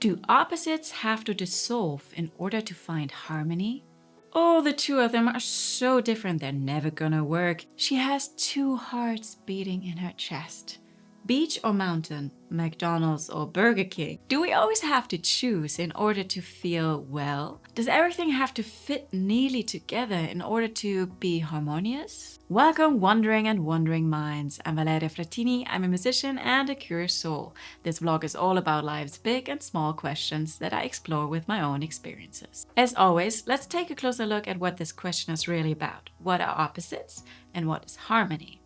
Do opposites have to dissolve in order to find harmony? Oh, the two of them are so different, they're never gonna work. She has two hearts beating in her chest. Beach or mountain, McDonald's or Burger King? Do we always have to choose in order to feel well? Does everything have to fit neatly together in order to be harmonious? Welcome, wandering and wandering minds. I'm Valeria Frattini. I'm a musician and a curious soul. This vlog is all about life's big and small questions that I explore with my own experiences. As always, let's take a closer look at what this question is really about. What are opposites and what is harmony?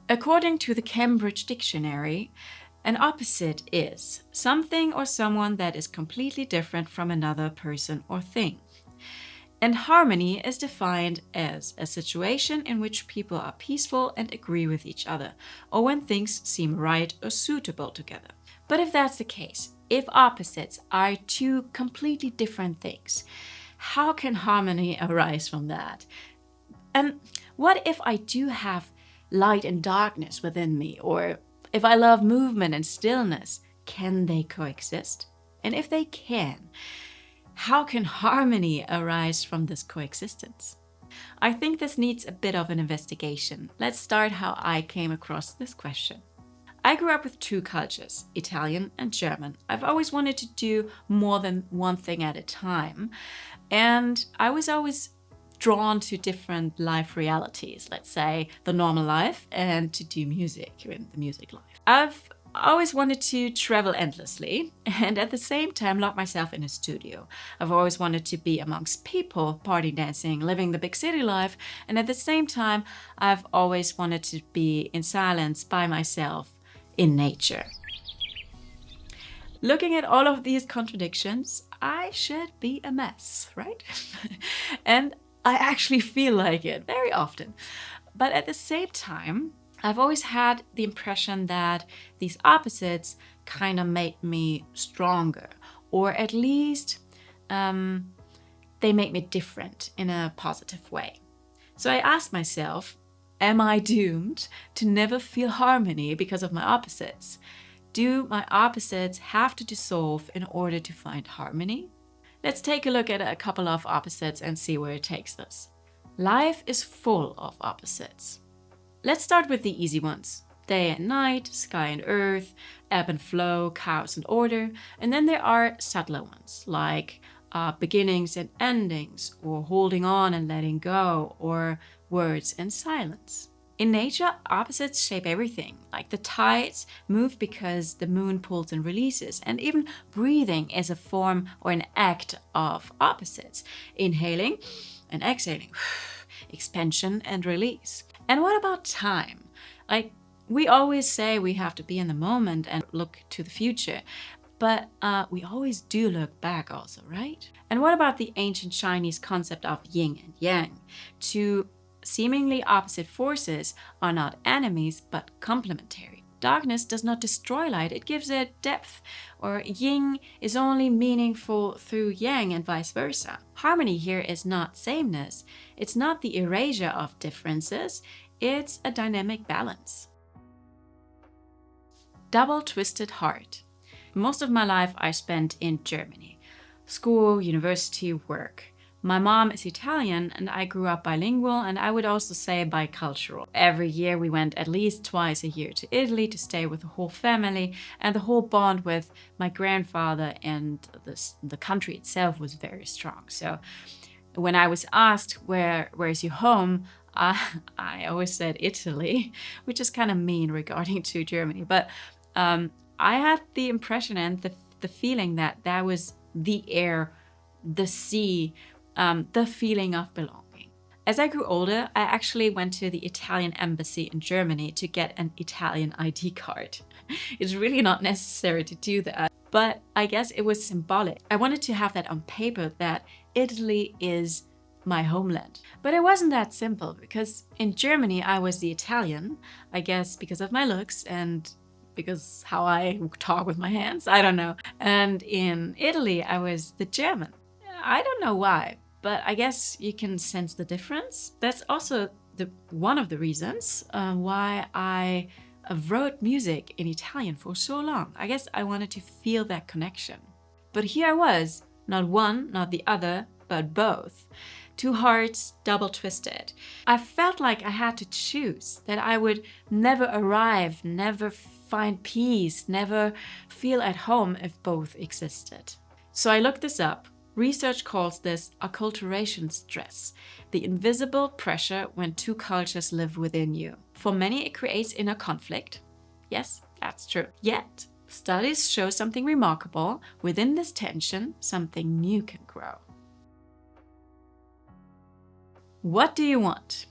According to the Cambridge Dictionary, an opposite is something or someone that is completely different from another person or thing. And harmony is defined as a situation in which people are peaceful and agree with each other, or when things seem right or suitable together. But if that's the case, if opposites are two completely different things, how can harmony arise from that? And what if I do have light and darkness within me, or if I love movement and stillness, can they coexist? And if they can, how can harmony arise from this coexistence? I think this needs a bit of an investigation. Let's start how I came across this question. I grew up with two cultures, Italian and German. I've always wanted to do more than one thing at a time, and I was always drawn to different life realities, let's say the normal life, and to do music in the music life. I've always wanted to travel endlessly and at the same time lock myself in a studio. I've always wanted to be amongst people, party dancing, living the big city life, and at the same time I've always wanted to be in silence by myself in nature. Looking at all of these contradictions, I should be a mess, right? And I actually feel like it very often. But at the same time, I've always had the impression that these opposites kind of made me stronger, or at least they make me different in a positive way. So I asked myself, am I doomed to never feel harmony because of my opposites? Do my opposites have to dissolve in order to find harmony? Let's take a look at a couple of opposites and see where it takes us. Life is full of opposites. Let's start with the easy ones. Day and night, sky and earth, ebb and flow, chaos and order. And then there are subtler ones like beginnings and endings, or holding on and letting go, or words and silence. In nature, opposites shape everything. Like the tides move because the moon pulls and releases, and even breathing is a form or an act of opposites. Inhaling and exhaling, expansion and release. And what about time? Like we always say we have to be in the moment and look to the future, but we always do look back also, right? And what about the ancient Chinese concept of yin and yang? Two seemingly opposite forces are not enemies, but complementary. Darkness does not destroy light, it gives it depth. Or yin is only meaningful through yang and vice versa. Harmony here is not sameness. It's not the erasure of differences. It's a dynamic balance. Double twisted heart. Most of my life I spent in Germany. School, university, work. My mom is Italian and I grew up bilingual, and I would also say bicultural. Every year we went at least twice a year to Italy to stay with the whole family, and the whole bond with my grandfather and the country itself was very strong. So when I was asked where's your home, I always said Italy, which is kind of mean regarding to Germany. But I had the impression and the feeling that was the air, the sea, the feeling of belonging. As I grew older, I actually went to the Italian embassy in Germany to get an Italian ID card. It's really not necessary to do that, but I guess it was symbolic. I wanted to have that on paper, that Italy is my homeland. But it wasn't that simple, because in Germany I was the Italian, I guess because of my looks and because how I talk with my hands, I don't know. And in Italy I was the German. I don't know why, but I guess you can sense the difference. That's also one of the reasons why I wrote music in Italian for so long. I guess I wanted to feel that connection. But here I was, not one, not the other, but both. Two hearts double twisted. I felt like I had to choose, that I would never arrive, never find peace, never feel at home if both existed. So I looked this up. Research calls this acculturation stress, the invisible pressure when two cultures live within you. For many, it creates inner conflict. Yes, that's true. Yet, studies show something remarkable. Within this tension, something new can grow. What do you want?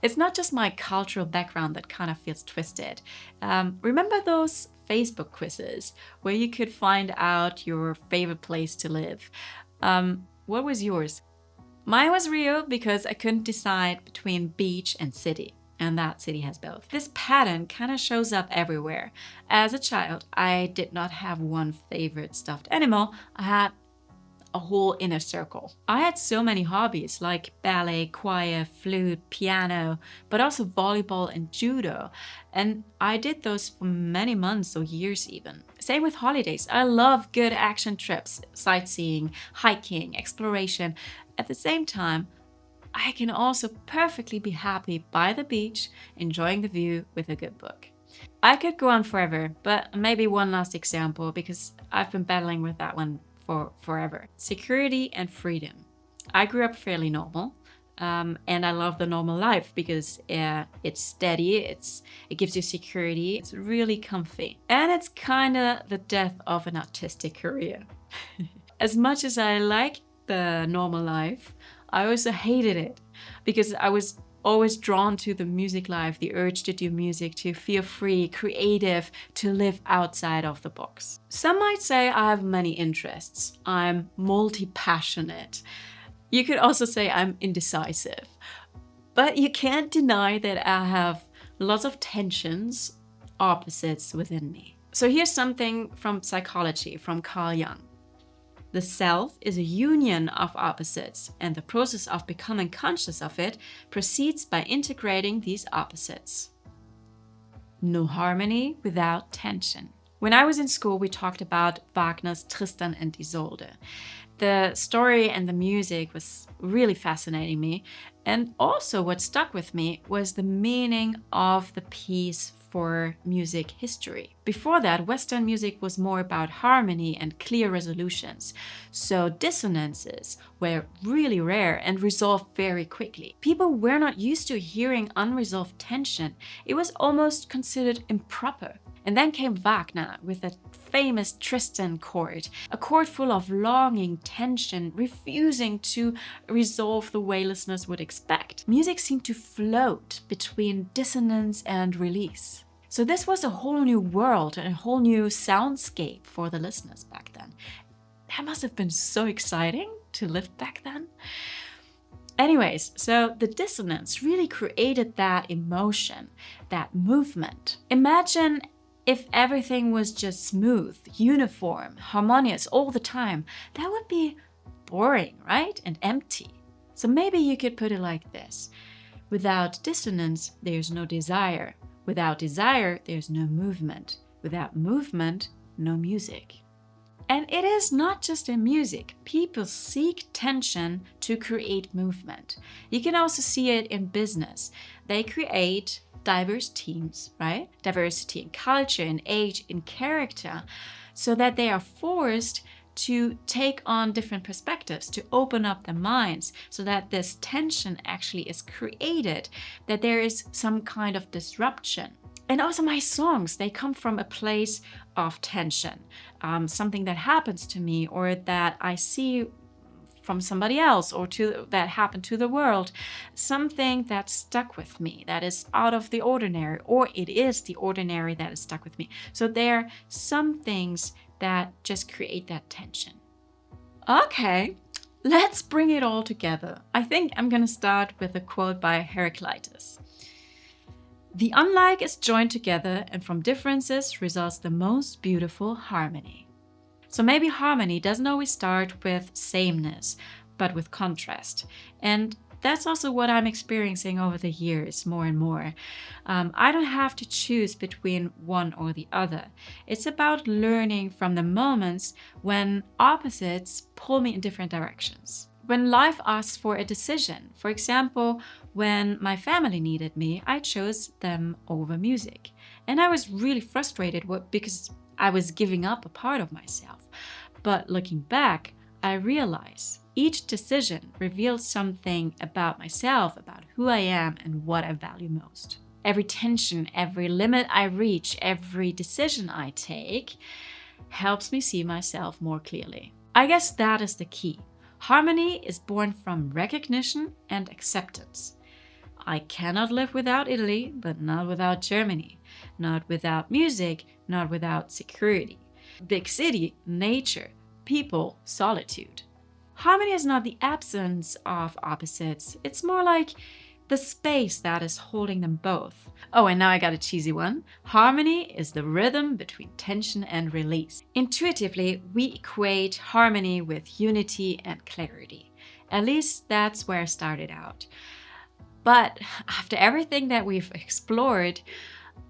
It's not just my cultural background that kind of feels twisted. Remember those Facebook quizzes where you could find out your favorite place to live? What was yours? Mine was Rio because I couldn't decide between beach and city. And that city has both. This pattern kind of shows up everywhere. As a child, I did not have one favorite stuffed animal. I had a whole inner circle. I had so many hobbies like ballet, choir, flute, piano, but also volleyball and judo. And I did those for many months or years even. Same with holidays. I love good action trips, sightseeing, hiking, exploration. At the same time, I can also perfectly be happy by the beach, enjoying the view with a good book. I could go on forever, but maybe one last example because I've been battling with that one for forever. Security and freedom. I grew up fairly normal, and I love the normal life because it's steady, it gives you security, it's really comfy, and it's kind of the death of an artistic career. As much as I liked the normal life, I also hated it because I was always drawn to the music life, the urge to do music, to feel free, creative, to live outside of the box. Some might say I have many interests. I'm multi-passionate. You could also say I'm indecisive. But you can't deny that I have lots of tensions, opposites within me. So here's something from psychology, from Carl Jung. The self is a union of opposites, and the process of becoming conscious of it proceeds by integrating these opposites. No harmony without tension. When I was in school, we talked about Wagner's Tristan and Isolde. The story and the music was really fascinating me, and also what stuck with me was the meaning of the piece for music history. Before that, Western music was more about harmony and clear resolutions, so dissonances were really rare and resolved very quickly. People were not used to hearing unresolved tension. It was almost considered improper. And then came Wagner with that famous Tristan chord, a chord full of longing, tension, refusing to resolve the way listeners would expect. Music seemed to float between dissonance and release. So this was a whole new world and a whole new soundscape for the listeners back then. That must have been so exciting to live back then. Anyways, so the dissonance really created that emotion, that movement. Imagine if everything was just smooth, uniform, harmonious all the time. That would be boring, right? And empty. So maybe you could put it like this. Without dissonance, there's no desire. Without desire, there's no movement. Without movement, no music. And it is not just in music. People seek tension to create movement. You can also see it in business. They create diverse teams, right? Diversity in culture, in age, in character, so that they are forced to take on different perspectives, to open up their minds, so that this tension actually is created, that there is some kind of disruption. And also my songs, they come from a place of tension, something that happens to me or that I see from somebody else or that happened to the world, something that stuck with me, that is out of the ordinary, or it is the ordinary that is stuck with me. So there are some things that just create that tension. Okay, let's bring it all together. I think I'm going to start with a quote by Heraclitus. The unlike is joined together, and from differences results the most beautiful harmony. So maybe harmony doesn't always start with sameness, but with contrast. And That's also what I'm experiencing over the years more and more. I don't have to choose between one or the other. It's about learning from the moments when opposites pull me in different directions. When life asks for a decision, for example, when my family needed me, I chose them over music. And I was really frustrated because I was giving up a part of myself. But looking back, I realize each decision reveals something about myself, about who I am, and what I value most. Every tension, every limit I reach, every decision I take helps me see myself more clearly. I guess that is the key. Harmony is born from recognition and acceptance. I cannot live without Italy, but not without Germany. Not without music, not without security. Big city, nature, people, solitude. Harmony is not the absence of opposites. It's more like the space that is holding them both. Oh, and now I got a cheesy one. Harmony is the rhythm between tension and release. Intuitively, we equate harmony with unity and clarity. At least that's where I started out. But after everything that we've explored,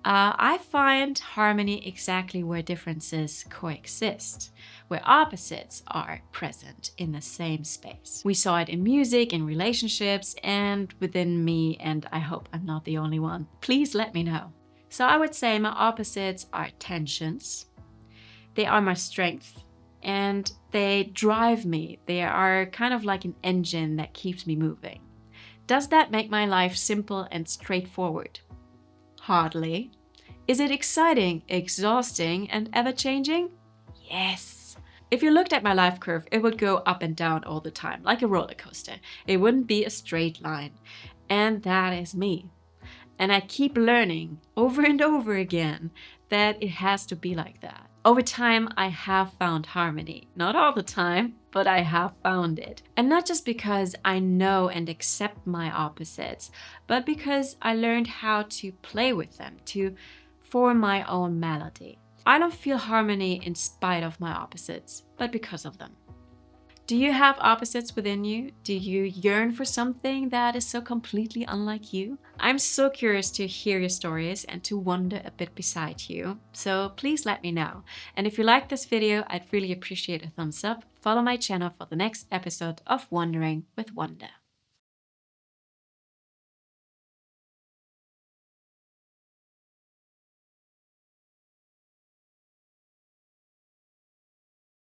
I find harmony exactly where differences coexist, where opposites are present in the same space. We saw it in music, in relationships, and within me, and I hope I'm not the only one. Please let me know. So I would say my opposites are tensions. They are my strength, and they drive me. They are kind of like an engine that keeps me moving. Does that make my life simple and straightforward? Hardly. Is it exciting, exhausting, and ever-changing? Yes. If you looked at my life curve, it would go up and down all the time, like a roller coaster. It wouldn't be a straight line. And that is me. And I keep learning over and over again that it has to be like that. Over time, I have found harmony. Not all the time, but I have found it. And not just because I know and accept my opposites, but because I learned how to play with them, to form my own melody. I don't feel harmony in spite of my opposites, but because of them. Do you have opposites within you? Do you yearn for something that is so completely unlike you? I'm so curious to hear your stories and to wander a bit beside you. So please let me know. And if you like this video, I'd really appreciate a thumbs up. Follow my channel for the next episode of Wandering with Wonder.